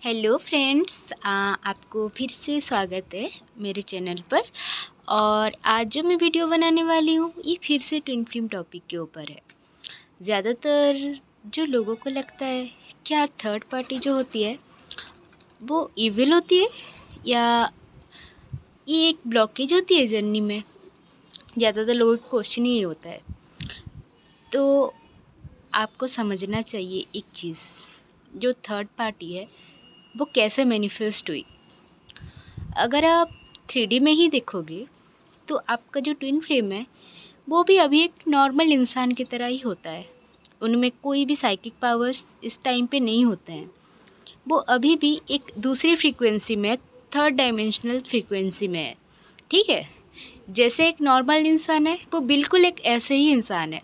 Hello friends, आपको फिर से स्वागत है मेरे चैनल पर। और आज जो मैं वीडियो बनाने वाली हूँ ये फिर से ट्विन फ्लेम टॉपिक के ऊपर है। ज़्यादातर जो लोगों को लगता है क्या थर्ड पार्टी जो होती है वो इविल होती है या ये एक ब्लॉकेज होती है जर्नी में। ज़्यादातर लोगों का क्वेश्चन ही होता है। तो आपको समझना चाहिए एक चीज़, जो थर्ड पार्टी है वो कैसे मैनिफेस्ट हुई। अगर आप 3D में ही देखोगे तो आपका जो ट्विन फ्लेम है वो भी अभी एक नॉर्मल इंसान की तरह ही होता है। उनमें कोई भी साइकिक पावर्स इस टाइम पे नहीं होते हैं। वो अभी भी एक दूसरी फ्रीक्वेंसी में, थर्ड डायमेंशनल फ्रीक्वेंसी में है। ठीक है, जैसे एक नॉर्मल इंसान है वो बिल्कुल एक ऐसे ही इंसान है।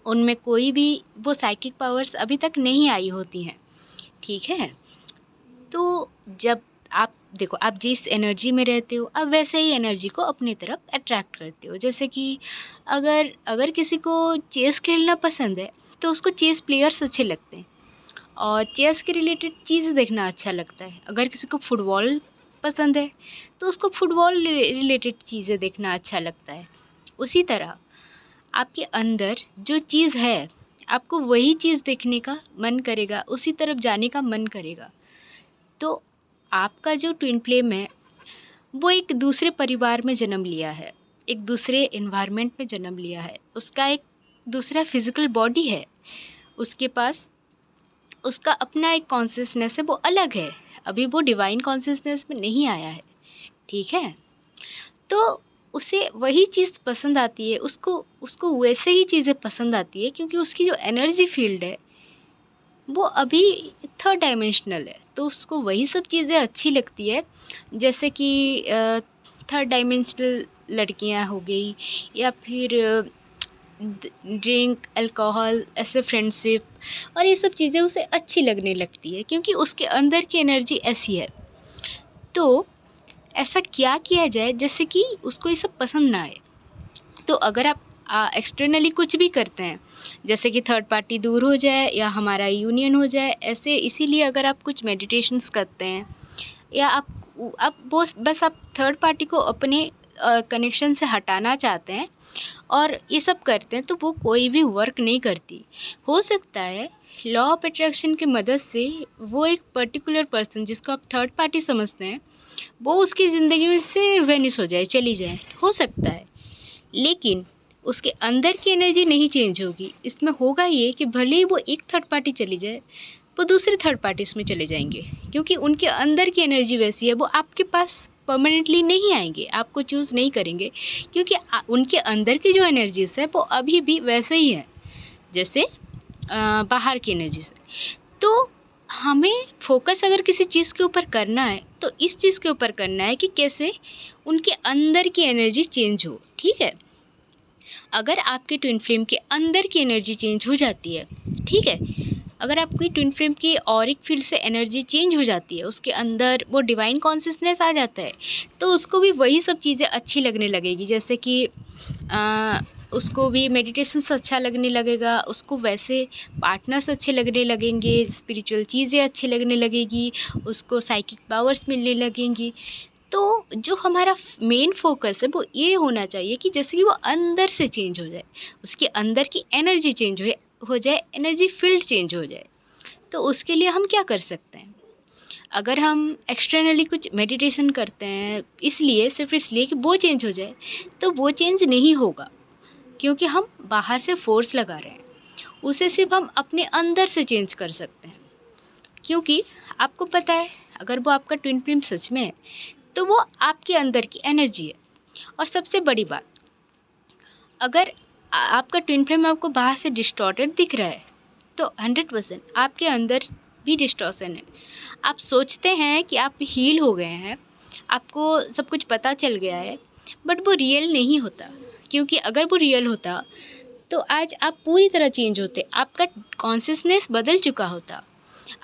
उनमें कोई भी वो साइकिक पावर्स अभी तक नहीं आई होती हैं। ठीक है, तो जब आप देखो, आप जिस एनर्जी में रहते हो आप वैसे ही एनर्जी को अपनी तरफ अट्रैक्ट करते हो। जैसे कि अगर किसी को चेस खेलना पसंद है तो उसको चेस प्लेयर्स अच्छे लगते हैं और चेस के रिलेटेड चीज़ देखना अच्छा लगता है। अगर किसी को फुटबॉल पसंद है तो उसको फुटबॉल रिलेटेड चीज़ें देखना अच्छा लगता है। उसी तरह आपके अंदर जो चीज़ है आपको वही चीज़ देखने का मन करेगा, उसी तरफ जाने का मन करेगा। तो आपका जो ट्विन फ्लेम है वो एक दूसरे परिवार में जन्म लिया है, एक दूसरे एनवायरनमेंट में जन्म लिया है। उसका एक दूसरा फिजिकल बॉडी है, उसके पास उसका अपना एक कॉन्शियसनेस है, वो अलग है। अभी वो डिवाइन कॉन्शियसनेस में नहीं आया है। ठीक है, तो उसे वही चीज़ पसंद आती है, उसको उसको वैसे ही चीज़ें पसंद आती है क्योंकि उसकी जो एनर्जी फील्ड है वो अभी थर्ड डायमेंशनल है। तो उसको वही सब चीज़ें अच्छी लगती है, जैसे कि थर्ड डायमेंशनल लड़कियां हो गई, या फिर ड्रिंक, अल्कोहल, ऐसे फ्रेंडशिप, और ये सब चीज़ें उसे अच्छी लगने लगती है क्योंकि उसके अंदर की एनर्जी ऐसी है। तो ऐसा क्या किया जाए जैसे कि उसको ये सब पसंद ना आए। तो अगर आप एक्सटर्नली कुछ भी करते हैं, जैसे कि थर्ड पार्टी दूर हो जाए या हमारा यूनियन हो जाए, ऐसे इसीलिए अगर आप कुछ मेडिटेशंस करते हैं या आप बस आप थर्ड पार्टी को अपने कनेक्शन से हटाना चाहते हैं और ये सब करते हैं, तो वो कोई भी वर्क नहीं करती। हो सकता है लॉ ऑफ अट्रैक्शन की मदद से वो एक पर्टिकुलर पर्सन जिसको आप थर्ड पार्टी समझते हैं वो उसकी ज़िंदगी में से वेनिस हो जाए, चली जाए, हो सकता है। लेकिन उसके अंदर की एनर्जी नहीं चेंज होगी। इसमें होगा ये कि भले ही वो एक थर्ड पार्टी चली जाए, वो दूसरे थर्ड पार्टीज में चले जाएंगे क्योंकि उनके अंदर की एनर्जी वैसी है। वो आपके पास परमानेंटली नहीं आएंगे, आपको चूज़ नहीं करेंगे क्योंकि उनके अंदर की जो एनर्जीज है वो अभी भी वैसे ही है जैसे बाहर की एनर्जीज। तो हमें फोकस अगर किसी चीज़ के ऊपर करना है तो इस चीज़ के ऊपर करना है कि कैसे उनके अंदर की एनर्जी चेंज हो। ठीक है, अगर आपके ट्विन फ्लेम के अंदर की एनर्जी चेंज हो जाती है, ठीक है, अगर आपकी ट्विन फ्लेम की ऑरिक फील्ड से एनर्जी चेंज हो जाती है, उसके अंदर वो डिवाइन कॉन्शियसनेस आ जाता है, तो उसको भी वही सब चीज़ें अच्छी लगने लगेगी। जैसे कि उसको भी मेडिटेशन से अच्छा लगने लगेगा, उसको वैसे पार्टनर्स अच्छे लगने लगेंगे, स्पिरिचुअल चीज़ें अच्छी लगने लगेगी, उसको साइकिक पावर्स मिलने लगेंगी। तो जो हमारा मेन फोकस है वो ये होना चाहिए कि जैसे कि वो अंदर से चेंज हो जाए, उसके अंदर की एनर्जी चेंज हो जाए, एनर्जी फील्ड चेंज हो जाए। तो उसके लिए हम क्या कर सकते हैं? अगर हम एक्सटर्नली कुछ मेडिटेशन करते हैं सिर्फ इसलिए कि वो चेंज हो जाए, तो वो चेंज नहीं होगा क्योंकि हम बाहर से फोर्स लगा रहे हैं। उसे सिर्फ हम अपने अंदर से चेंज कर सकते हैं क्योंकि आपको पता है, अगर वो आपका ट्विन फ्लेम सच में है तो वो आपके अंदर की एनर्जी है। और सबसे बड़ी बात, अगर आपका ट्विन फ्लेम आपको बाहर से डिस्टॉर्टेड दिख रहा है तो 100% आपके अंदर भी डिस्टॉर्शन है। आप सोचते हैं कि आप हील हो गए हैं, आपको सब कुछ पता चल गया है, बट वो रियल नहीं होता। क्योंकि अगर वो रियल होता तो आज आप पूरी तरह चेंज होते, आपका कॉन्शियसनेस बदल चुका होता।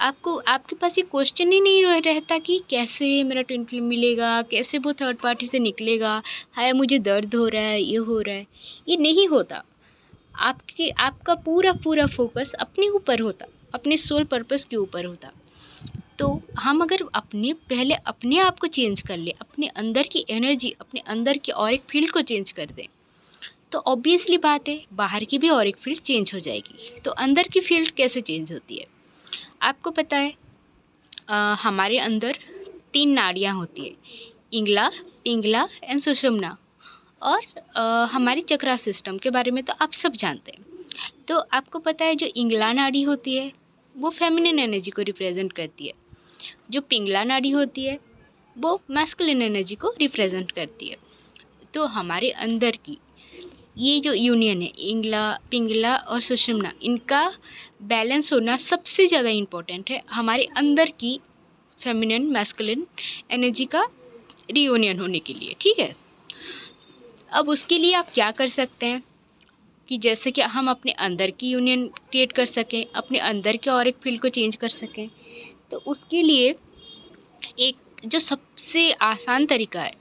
आपको आपके पास ये क्वेश्चन ही नहीं रहता कि कैसे मेरा ट्विन फ्लेम मिलेगा, कैसे वो थर्ड पार्टी से निकलेगा, हाय मुझे दर्द हो रहा है, ये हो रहा है। ये नहीं होता। आपका पूरा पूरा फोकस अपने ऊपर होता, अपने सोल पर्पस के ऊपर होता। तो हम अगर पहले अपने आप को चेंज कर ले, अपने अंदर की एनर्जी, अपने अंदर की ऑरिक फील्ड को चेंज कर दें, तो ऑब्वियसली बात है बाहर की भी ऑरिक फील्ड चेंज हो जाएगी। तो अंदर की फील्ड कैसे चेंज होती है? आपको पता है हमारे अंदर 3 नाड़ियाँ होती है, इंगला, पिंगला एंड सुषुम्ना। और हमारी चक्रा सिस्टम के बारे में तो आप सब जानते हैं। तो आपको पता है जो इंगला नाड़ी होती है वो फेमिनिन एनर्जी को रिप्रेजेंट करती है, जो पिंगला नाड़ी होती है वो मैस्कुलिन एनर्जी को रिप्रेजेंट करती है। तो हमारे अंदर की ये जो यूनियन है इंगला, पिंगला और सुषुम्ना, इनका बैलेंस होना सबसे ज़्यादा इम्पोर्टेंट है हमारे अंदर की फेमिनिन मैस्कुलिन एनर्जी का रियूनियन होने के लिए। ठीक है, अब उसके लिए आप क्या कर सकते हैं कि जैसे कि हम अपने अंदर की यूनियन क्रिएट कर सकें, अपने अंदर के ऑरिक फील्ड को चेंज कर सकें, तो उसके लिए एक जो सबसे आसान तरीका है,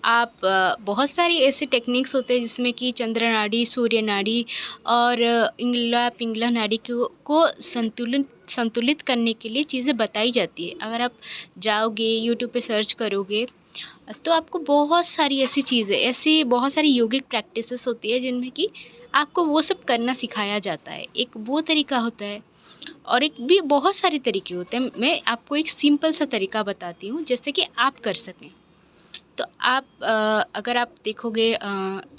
आप बहुत सारी ऐसे टेक्निक्स होते हैं जिसमें कि चंद्र नाड़ी, सूर्य नाड़ी और इंगला पिंगला नाड़ी को संतुलित करने के लिए चीज़ें बताई जाती है। अगर आप जाओगे यूट्यूब पे सर्च करोगे तो आपको बहुत सारी ऐसी चीज़ें, ऐसी बहुत सारी योगिक प्रैक्टिसेस होती है जिनमें कि आपको वो सब करना सिखाया जाता है। एक वो तरीका होता है और एक भी बहुत सारे तरीके होते हैं। मैं आपको एक सिंपल सा तरीका बताती हूँ जैसे कि आप कर सकें। तो आप अगर आप देखोगे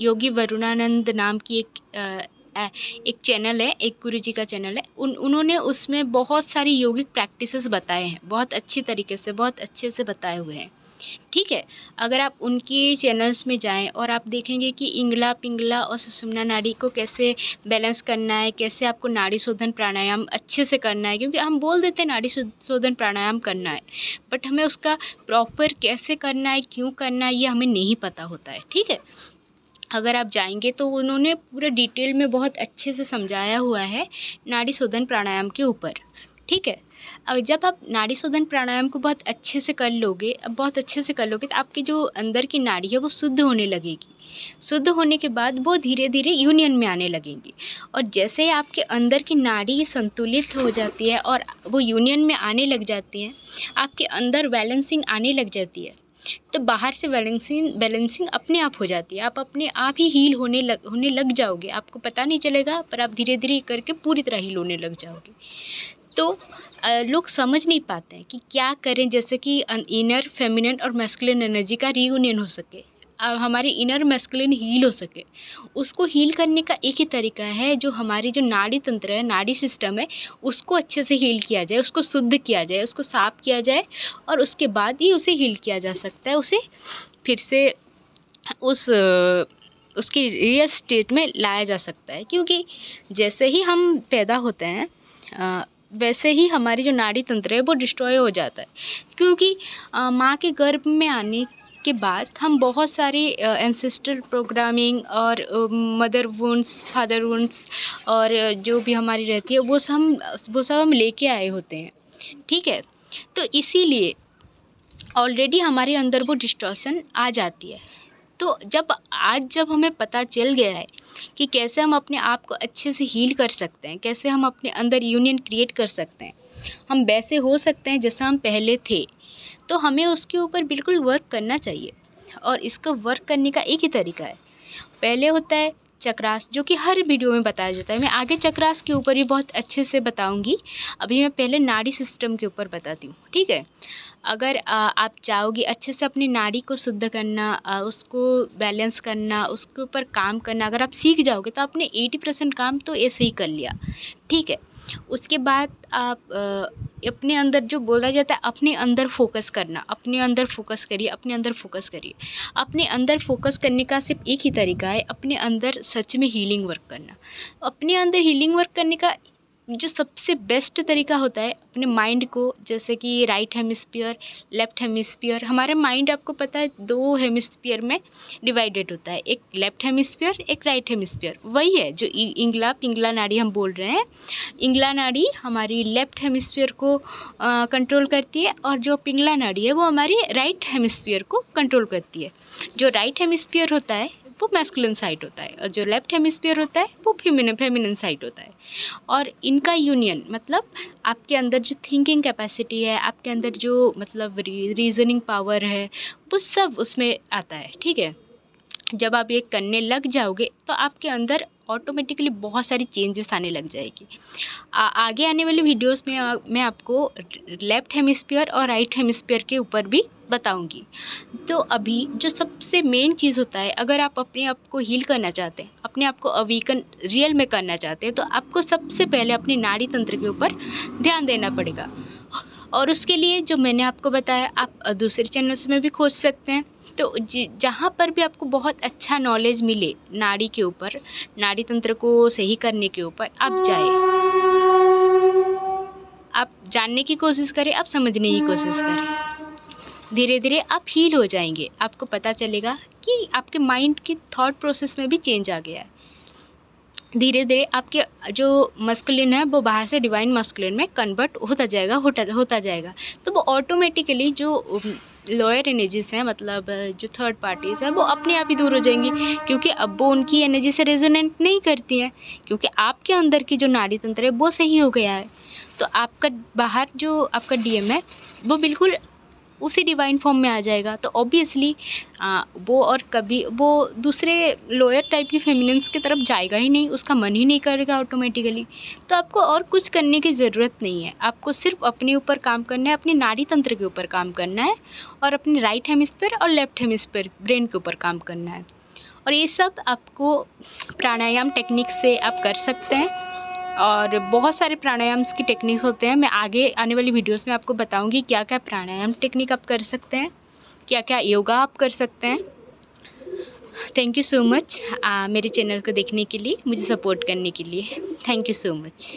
योगी वरुणानंद नाम की एक चैनल है, एक गुरुजी का चैनल है, उन्होंने उसमें बहुत सारी योगिक प्रैक्टिसेस बताए हैं, बहुत अच्छी तरीके से, बहुत अच्छे से बताए हुए हैं। ठीक है, अगर आप उनकी चैनल्स में जाएं और आप देखेंगे कि इंगला, पिंगला और सुषुम्ना नाड़ी को कैसे बैलेंस करना है, कैसे आपको नाड़ी शोधन प्राणायाम अच्छे से करना है, क्योंकि हम बोल देते हैं नाड़ी शोधन प्राणायाम करना है, बट हमें उसका प्रॉपर कैसे करना है, क्यों करना है, ये हमें नहीं पता होता है। ठीक है, अगर आप जाएंगे तो उन्होंने पूरा डिटेल में बहुत अच्छे से समझाया हुआ है नाड़ी शोधन प्राणायाम के ऊपर। ठीक है, जब आप नाड़ी शोधन प्राणायाम को बहुत अच्छे से कर लोगे, बहुत अच्छे से कर लोगे तो आपकी जो अंदर की नाड़ी है वो शुद्ध होने लगेगी। शुद्ध होने के बाद वो धीरे धीरे यूनियन में आने लगेंगी, और जैसे ही आपके अंदर की नाड़ी संतुलित हो जाती है और वो यूनियन में आने लग जाती है, आपके अंदर बैलेंसिंग आने लग जाती है, तो बाहर से बैलेंसिंग अपने आप हो जाती है। आप अपने आप ही हील होने लग जाओगे, आपको पता नहीं चलेगा, पर आप धीरे धीरे करके पूरी तरह हील होने लग जाओगे। तो लोग समझ नहीं पाते हैं कि क्या करें जैसे कि इनर फेमिनिन और मैस्कुलिन एनर्जी का रियूनियन हो सके, हमारी इनर मैस्कुलिन हील हो सके। उसको हील करने का एक ही तरीका है, जो हमारी जो नाड़ी तंत्र है, नाड़ी सिस्टम है, उसको अच्छे से हील किया जाए, उसको शुद्ध किया जाए, उसको साफ किया जाए, और उसके बाद ही उसे हील किया जा सकता है, उसे फिर से उसकी रियल स्टेट में लाया जा सकता है। क्योंकि जैसे ही हम पैदा होते हैं वैसे ही हमारी जो नाड़ी तंत्र है वो डिस्ट्रॉय हो जाता है, क्योंकि माँ के गर्भ में आने के बाद हम बहुत सारे एंसेस्ट्रल प्रोग्रामिंग और मदर वुंड्स, फादर वुंड्स और जो भी हमारी रहती है वो सब हम लेके आए होते हैं। ठीक है, तो इसीलिए ऑलरेडी हमारे अंदर वो डिस्टॉर्शन आ जाती है। तो जब हमें पता चल गया है कि कैसे हम अपने आप को अच्छे से हील कर सकते हैं, कैसे हम अपने अंदर यूनियन क्रिएट कर सकते हैं, हम वैसे हो सकते हैं जैसा हम पहले थे, तो हमें उसके ऊपर बिल्कुल वर्क करना चाहिए। और इसको वर्क करने का एक ही तरीका है। पहले होता है चक्रास, जो कि हर वीडियो में बताया जाता है। मैं आगे चक्रास के ऊपर भी बहुत अच्छे से बताऊंगी, अभी मैं पहले नाड़ी सिस्टम के ऊपर बताती हूँ। ठीक है, अगर आप चाहोगे अच्छे से अपनी नाड़ी को शुद्ध करना, उसको बैलेंस करना, उसके ऊपर काम करना, अगर आप सीख जाओगे तो आपने 80% काम तो ऐसे ही कर लिया। ठीक है, उसके बाद आप अपने अंदर जो बोला जाता है अपने अंदर फोकस करना, अपने अंदर फोकस करिए, अपने अंदर फोकस करिए। अपने अंदर फोकस करने का सिर्फ एक ही तरीका है, अपने अंदर सच में हीलिंग वर्क करना। अपने अंदर हीलिंग वर्क करने का जो सबसे बेस्ट तरीका होता है, अपने माइंड को, जैसे कि राइट हेमिस्फीयर, लेफ्ट हेमिस्फीयर। हमारा माइंड आपको पता है 2 हेमिस्फीयर में डिवाइडेड होता है, एक लेफ्ट हेमिस्फीयर, एक राइट हेमिस्फीयर। वही है जो इंगला पिंगला नाड़ी हम बोल रहे हैं। इंगला नाड़ी हमारी लेफ्ट हेमिस्फीयर को कंट्रोल करती है, और जो पिंगला नाड़ी है वो हमारी राइट हेमिस्फीयर को कंट्रोल करती है। जो राइट हेमिस्फीयर होता है वो मैस्कुलिन साइड होता है और जो लेफ्ट हेमिस्फीयर होता है वो फेमिनिन साइड होता है। और इनका यूनियन मतलब आपके अंदर जो थिंकिंग कैपेसिटी है, आपके अंदर जो मतलब रीजनिंग पावर है, वो सब उसमें आता है। ठीक है, जब आप ये करने लग जाओगे तो आपके अंदर ऑटोमेटिकली बहुत सारी चेंजेस आने लग जाएगी। आगे आने वाली वीडियोस में मैं आपको लेफ्ट हेमिस्फीयर और राइट हेमिस्फीयर के ऊपर भी बताऊंगी। तो अभी जो सबसे मेन चीज़ होता है, अगर आप अपने आप को हील करना चाहते हैं, अपने आप को अवीकन रियल में करना चाहते हैं, तो आपको सबसे पहले अपने नाड़ी तंत्र के ऊपर ध्यान देना पड़ेगा। और उसके लिए जो मैंने आपको बताया, आप दूसरे चैनल्स में भी खोज सकते हैं। तो जहाँ पर भी आपको बहुत अच्छा नॉलेज मिले नाड़ी के ऊपर, नाड़ी तंत्र को सही करने के ऊपर, आप जाए, आप जानने की कोशिश करें, आप समझने की कोशिश करें। धीरे धीरे आप हील हो जाएंगे। आपको पता चलेगा कि आपके माइंड की थॉट प्रोसेस में भी चेंज आ गया है। धीरे धीरे आपके जो मस्कुलिन है वो बाहर से डिवाइन मस्कुलिन में कन्वर्ट होता जाएगा। तो वो ऑटोमेटिकली जो लोअर एनर्जीज हैं, मतलब जो थर्ड पार्टीज़ हैं, वो अपने आप ही दूर हो जाएंगी, क्योंकि अब वो उनकी एनर्जी से रेजोनेंट नहीं करती हैं, क्योंकि आपके अंदर की जो नाड़ी तंत्र है वो सही हो गया है। तो आपका बाहर जो आपका डीएम है वो बिल्कुल उसी डिवाइन फॉर्म में आ जाएगा। तो ऑब्वियसली वो और कभी वो दूसरे लोअर टाइप की फेमिनिन्स की तरफ जाएगा ही नहीं, उसका मन ही नहीं करेगा ऑटोमेटिकली। तो आपको और कुछ करने की ज़रूरत नहीं है, आपको सिर्फ अपने ऊपर काम करना है, अपने नाड़ी तंत्र के ऊपर काम करना है, और अपने राइट हेमिस्फीयर और लेफ्ट हेमिस्फीयर ब्रेन के ऊपर काम करना है। और ये सब आपको प्राणायाम टेक्निक से आप कर सकते हैं। और बहुत सारे प्राणायाम्स की टेक्निक्स होते हैं, मैं आगे आने वाली वीडियोस में आपको बताऊंगी क्या क्या प्राणायाम टेक्निक आप कर सकते हैं, क्या क्या योगा आप कर सकते हैं। थैंक यू सो मच मेरे चैनल को देखने के लिए, मुझे सपोर्ट करने के लिए। Thank you so much.